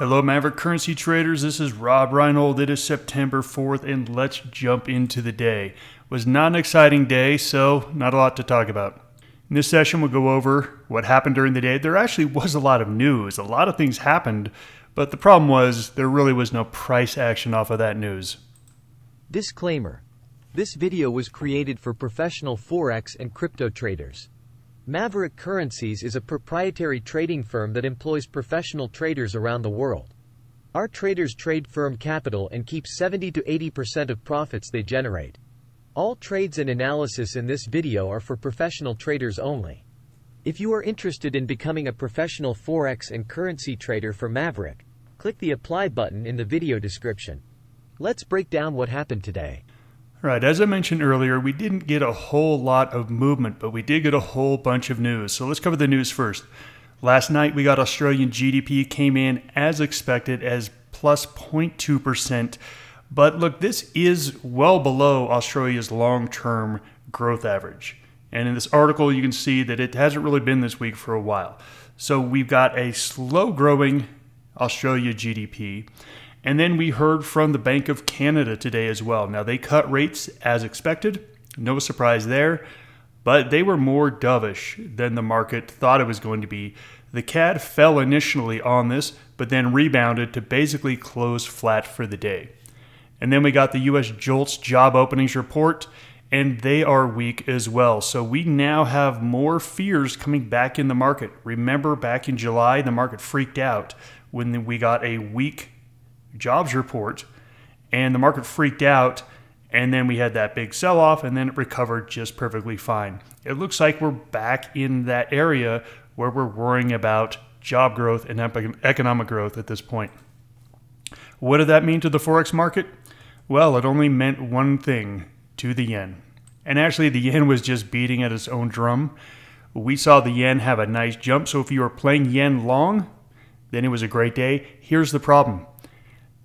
Hello Maverick Currency Traders, this is Rob Reinhold. It is September 4th and let's jump into the day. It was not an exciting day, so not a lot to talk about. In this session we'll go over what happened during the day. There actually was a lot of news, a lot of things happened, but the problem was there really was no price action off of that news. Disclaimer. This video was created for professional Forex and crypto traders. Maverick Currencies is a proprietary trading firm that employs professional traders around the world. Our traders trade firm capital and keep 70 to 80% of profits they generate. All trades and analysis in this video are for professional traders only. If you are interested in becoming a professional Forex and currency trader for Maverick, click the apply button in the video description. Let's break down what happened today. Right, as I mentioned earlier, we didn't get a whole lot of movement, but we did get a whole bunch of news. So let's cover the news first. Last night we got Australian GDP came in as expected as plus 0.2%. But look, this is well below Australia's long-term growth average. And in this article you can see that it hasn't really been this weak for a while. So we've got a slow-growing Australia GDP. And then we heard from the Bank of Canada today as well. Now, they cut rates as expected. No surprise there. But they were more dovish than the market thought it was going to be. The CAD fell initially on this, but then rebounded to basically close flat for the day. And then we got the U.S. JOLTS job openings report, and they are weak as well. So we now have more fears coming back in the market. Remember, back in July, the market freaked out when we got a weak jobs report and the market freaked out, and then we had that big sell-off, and then it recovered just perfectly fine. It looks like we're back in that area where we're worrying about job growth and economic growth at this point. What did that mean to the Forex market? Well, it only meant one thing: to the yen. And actually the yen was just beating at its own drum. We saw the yen have a nice jump, so if you were playing yen long, then it was a great day. Here's the problem.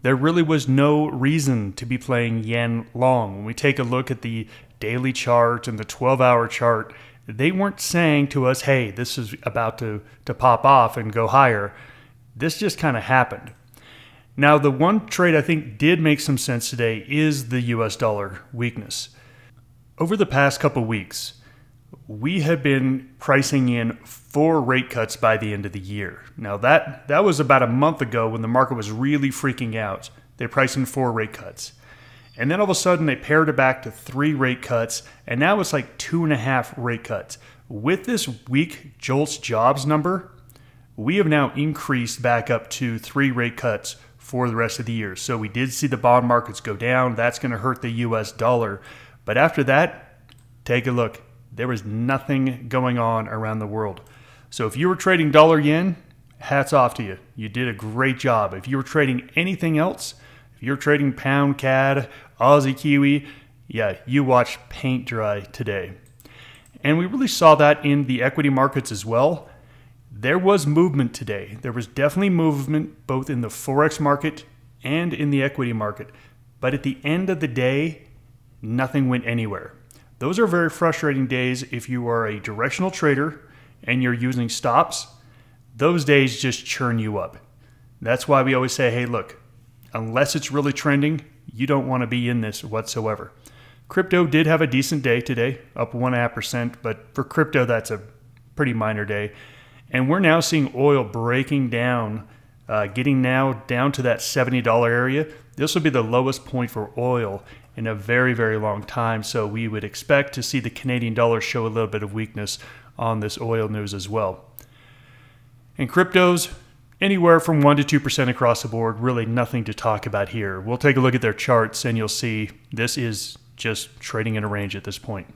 There really was no reason to be playing yen long. When we take a look at the daily chart and the 12-hour chart, they weren't saying to us, hey, this is about to pop off and go higher. This just kind of happened. Now, the one trade I think did make some sense today is the US dollar weakness. Over the past couple weeks, we have been pricing in 4 rate cuts by the end of the year. Now that was about a month ago when the market was really freaking out. They priced in 4 rate cuts. And then all of a sudden they pared it back to 3 rate cuts, and now it's like 2.5 rate cuts. With this weak JOLTS jobs number, we have now increased back up to 3 rate cuts for the rest of the year. So we did see the bond markets go down. That's going to hurt the US dollar. But after that, take a look. There was nothing going on around the world. So if you were trading dollar yen, hats off to you. You did a great job. If you were trading anything else, if you're trading pound CAD, Aussie Kiwi, yeah, you watched paint dry today. And we really saw that in the equity markets as well. There was movement today. There was definitely movement both in the Forex market and in the equity market. But at the end of the day, nothing went anywhere. Those are very frustrating days if you are a directional trader and you're using stops. Those days just churn you up. That's why we always say, hey, look, unless it's really trending, you don't want to be in this whatsoever. Crypto did have a decent day today, up 1.5%, but for crypto, that's a pretty minor day. And we're now seeing oil breaking down, getting now down to that $70 area. This will be the lowest point for oil in a very, very long time. So we would expect to see the Canadian dollar show a little bit of weakness on this oil news as well. And cryptos, anywhere from 1% to 2% across the board, really nothing to talk about here. We'll take a look at their charts and you'll see this is just trading in a range at this point.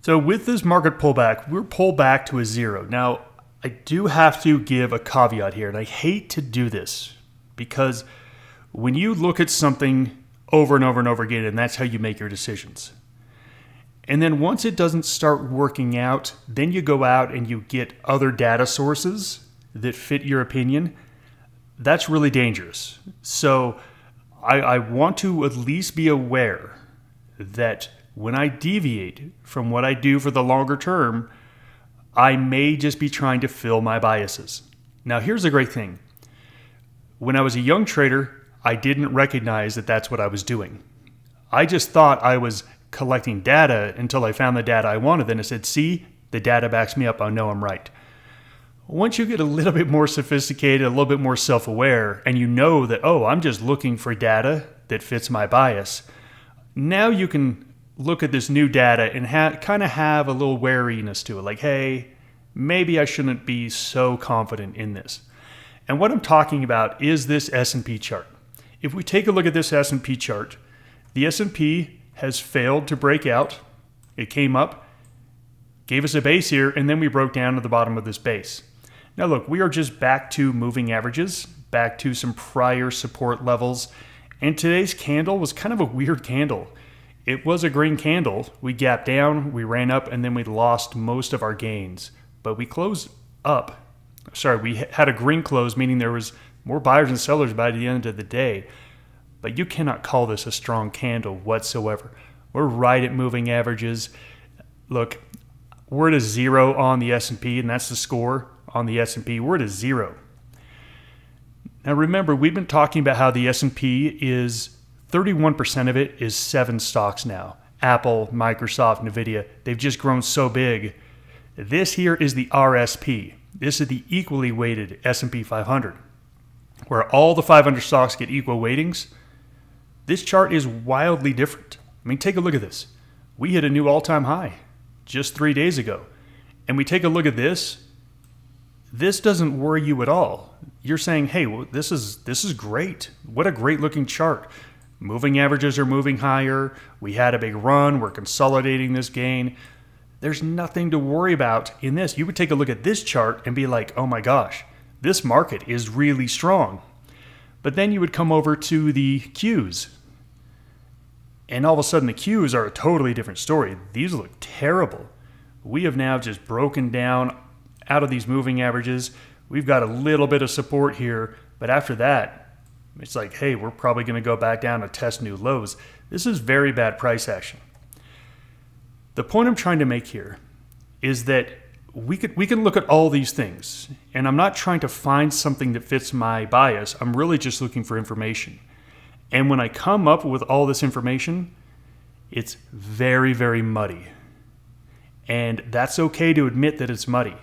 So with this market pullback, we're pulled back to a 0. Now, I do have to give a caveat here, and I hate to do this because when you look at something over and over and over again, and that's how you make your decisions. And then once it doesn't start working out, then you go out and you get other data sources that fit your opinion. That's really dangerous. So I want to at least be aware that when I deviate from what I do for the longer term, I may just be trying to fill my biases. Now, here's the great thing. When I was a young trader, I didn't recognize that that's what I was doing. I just thought I was collecting data until I found the data I wanted. Then I said, see, the data backs me up. I know I'm right. Once you get a little bit more sophisticated, a little bit more self-aware, and you know that, oh, I'm just looking for data that fits my bias, now you can look at this new data and kind of have a little wariness to it. Like, hey, maybe I shouldn't be so confident in this. And what I'm talking about is this S&P chart. If we take a look at this S&P chart, the S&P has failed to break out. It came up, gave us a base here, and then we broke down to the bottom of this base. Now look, we are just back to moving averages, back to some prior support levels, and today's candle was kind of a weird candle. It was a green candle. We gapped down, we ran up, and then we lost most of our gains. But we closed up. Sorry, we had a green close, meaning there was more buyers and sellers by the end of the day. But you cannot call this a strong candle whatsoever. We're right at moving averages. Look, we're at a 0 on the S&P, and that's the score on the S&P. We're at a 0. Now remember, we've been talking about how the S&P is 31% of it is 7 stocks now. Apple, Microsoft, Nvidia, they've just grown so big. This here is the RSP. This is the equally weighted S&P 500, where all the 500 stocks get equal weightings. This chart is wildly different. I mean, take a look at this. We hit a new all-time high just 3 days ago. And we take a look at this. This doesn't worry you at all. You're saying, hey, well, this is great. What a great looking chart. Moving averages are moving higher. We had a big run. We're consolidating this gain. There's nothing to worry about in this. You would take a look at this chart and be like, oh my gosh, this market is really strong. But then you would come over to the Qs. And all of a sudden the Qs are a totally different story. These look terrible. We have now just broken down out of these moving averages. We've got a little bit of support here, but after that, it's like, hey, we're probably going to go back down and test new lows. This is very bad price action. The point I'm trying to make here is that we can look at all these things, and I'm not trying to find something that fits my bias. I'm really just looking for information. And when I come up with all this information, it's very, very muddy. And that's okay to admit that it's muddy.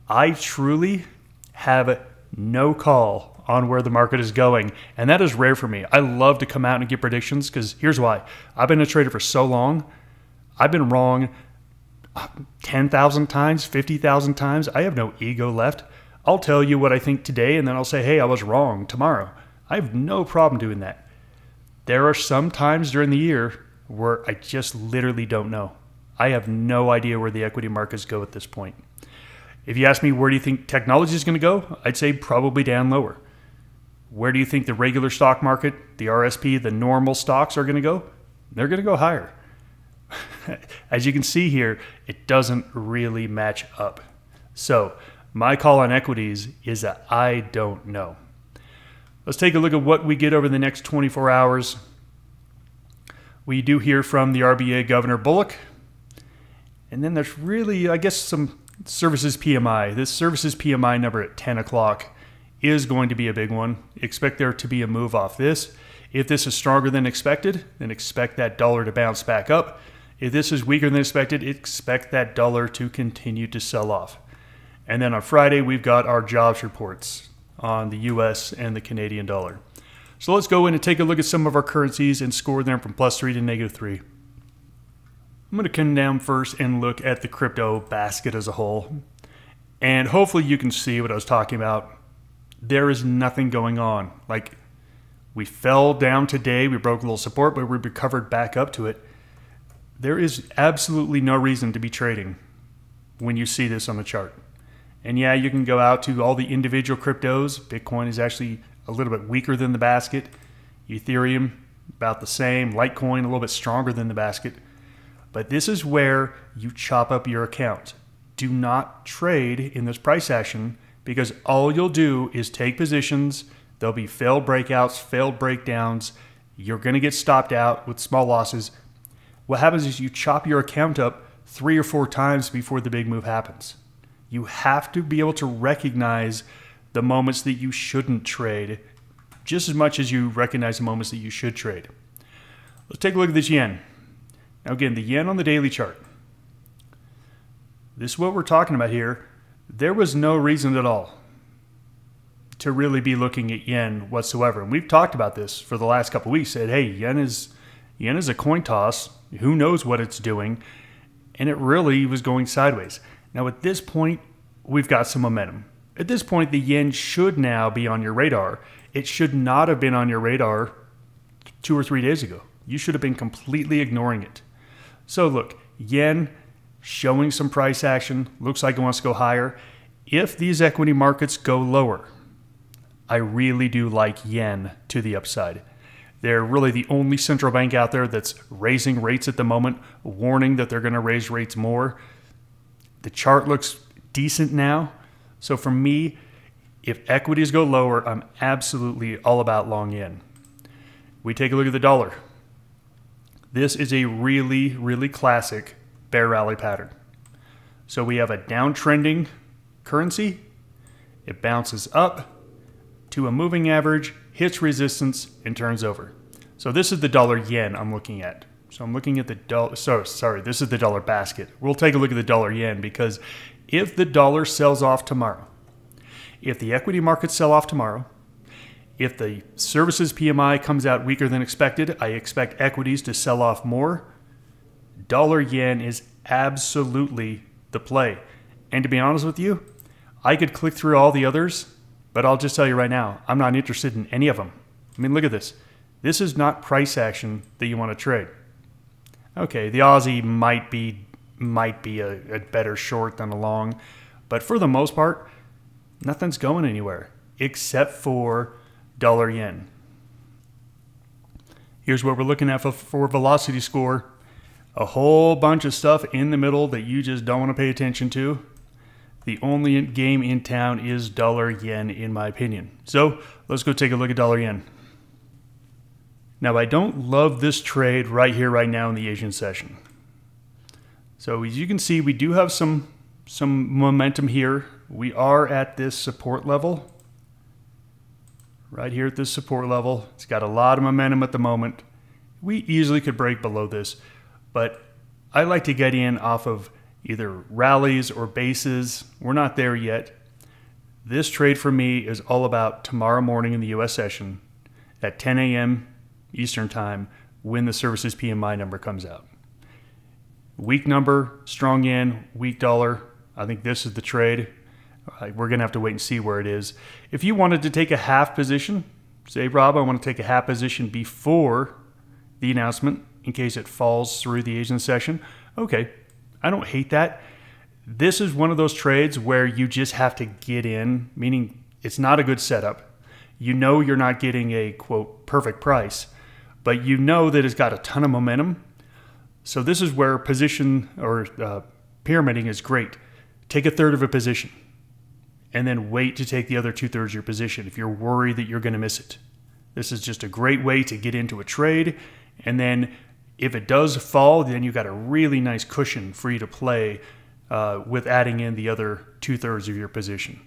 I truly have no call on where the market is going, and that is rare for me. I love to come out and give predictions because here's why. I've been a trader for so long. I've been wrong 10,000 times, 50,000 times. I have no ego left. I'll tell you what I think today, and then I'll say, hey, I was wrong tomorrow. I have no problem doing that. There are some times during the year where I just literally don't know. I have no idea where the equity markets go at this point. If you ask me, where do you think technology is going to go? I'd say probably down lower. Where do you think the regular stock market, the RSP, the normal stocks are going to go? They're going to go higher. As you can see here, it doesn't really match up. So my call on equities is that I don't know. Let's take a look at what we get over the next 24 hours. We do hear from the RBA Governor Bullock. And then there's really, I guess, some services PMI. This services PMI number at 10 o'clock is going to be a big one. Expect there to be a move off this. If this is stronger than expected, then expect that dollar to bounce back up. If this is weaker than expected, expect that dollar to continue to sell off. And then on Friday, we've got our jobs reports on the US and the Canadian dollar. So let's go in and take a look at some of our currencies and score them from +3 to -3. I'm going to come down first and look at the crypto basket as a whole. And hopefully you can see what I was talking about. There is nothing going on. Like, we fell down today, we broke a little support, but we recovered back up to it. There is absolutely no reason to be trading when you see this on the chart. And yeah, you can go out to all the individual cryptos. Bitcoin is actually a little bit weaker than the basket. Ethereum, about the same. Litecoin, a little bit stronger than the basket. But this is where you chop up your account. Do not trade in this price action because all you'll do is take positions. There'll be failed breakouts, failed breakdowns. You're going to get stopped out with small losses. What happens is you chop your account up 3 or 4 times before the big move happens. You have to be able to recognize the moments that you shouldn't trade just as much as you recognize the moments that you should trade. Let's take a look at this yen. Now again, the yen on the daily chart. This is what we're talking about here. There was no reason at all to really be looking at yen whatsoever. And we've talked about this for the last couple of weeks. Said, hey, yen is a coin toss. Who knows what it's doing? And it really was going sideways. Now at this point, we've got some momentum. At this point, the yen should now be on your radar. It should not have been on your radar 2 or 3 days ago. You should have been completely ignoring it. So look, yen showing some price action. Looks like it wants to go higher. If these equity markets go lower, I really do like yen to the upside. They're really the only central bank out there that's raising rates at the moment, warning that they're going to raise rates more. The chart looks decent now. So for me, if equities go lower, I'm absolutely all about long yen. We take a look at the dollar. This is a really, really classic bear rally pattern. So we have a downtrending currency. It bounces up to a moving average, hits resistance, and turns over. So this is the dollar yen I'm looking at. So I'm looking at the dollar, sorry, this is the dollar basket. We'll take a look at the dollar yen because if the dollar sells off tomorrow, if the equity markets sell off tomorrow, if the services PMI comes out weaker than expected, I expect equities to sell off more. Dollar yen is absolutely the play. And to be honest with you, I could click through all the others, but I'll just tell you right now, I'm not interested in any of them. I mean, look at this. This is not price action that you want to trade. Okay, the Aussie might be a better short than a long, but for the most part, nothing's going anywhere except for dollar yen. Here's what we're looking at for velocity score. A whole bunch of stuff in the middle that you just don't want to pay attention to. The only game in town is dollar yen, in my opinion. So let's go take a look at dollar yen. Now, I don't love this trade right here, right now in the Asian session. So as you can see, we do have some momentum here. We are at this support level. Right here at this support level. It's got a lot of momentum at the moment. We easily could break below this, but I like to get in off of either rallies or bases. We're not there yet. This trade for me is all about tomorrow morning in the US session at 10 a.m. Eastern time when the services PMI number comes out. Weak number, strong yen, weak dollar. I think this is the trade. We're going to have to wait and see where it is. If you wanted to take a half position, say, Rob, I want to take a half position before the announcement in case it falls through the Asian session. Okay, I don't hate that. This is one of those trades where you just have to get in, meaning it's not a good setup. You know you're not getting a, quote, perfect price, but you know that it's got a ton of momentum. So this is where position or pyramiding is great. Take a third of a position and then wait to take the other 2/3 of your position if you're worried that you're going to miss it. This is just a great way to get into a trade, and then if it does fall, then you've got a really nice cushion for you to play with adding in the other 2/3 of your position.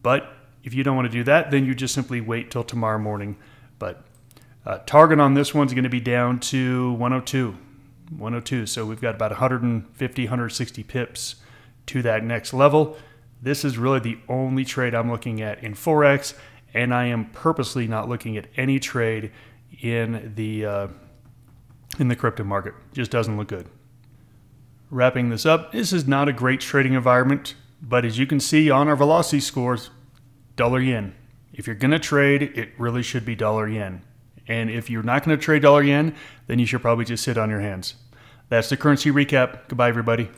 But if you don't want to do that, then you just simply wait till tomorrow morning. But target on this one's going to be down to 102. 102. So we've got about 150, 160 pips to that next level. This is really the only trade I'm looking at in Forex, and I am purposely not looking at any trade in the crypto market. Just doesn't look good. Wrapping this up, this is not a great trading environment, but as you can see on our velocity scores, dollar yen. If you're going to trade, it really should be dollar yen. And if you're not going to trade dollar yen, then you should probably just sit on your hands. That's the currency recap. Goodbye, everybody.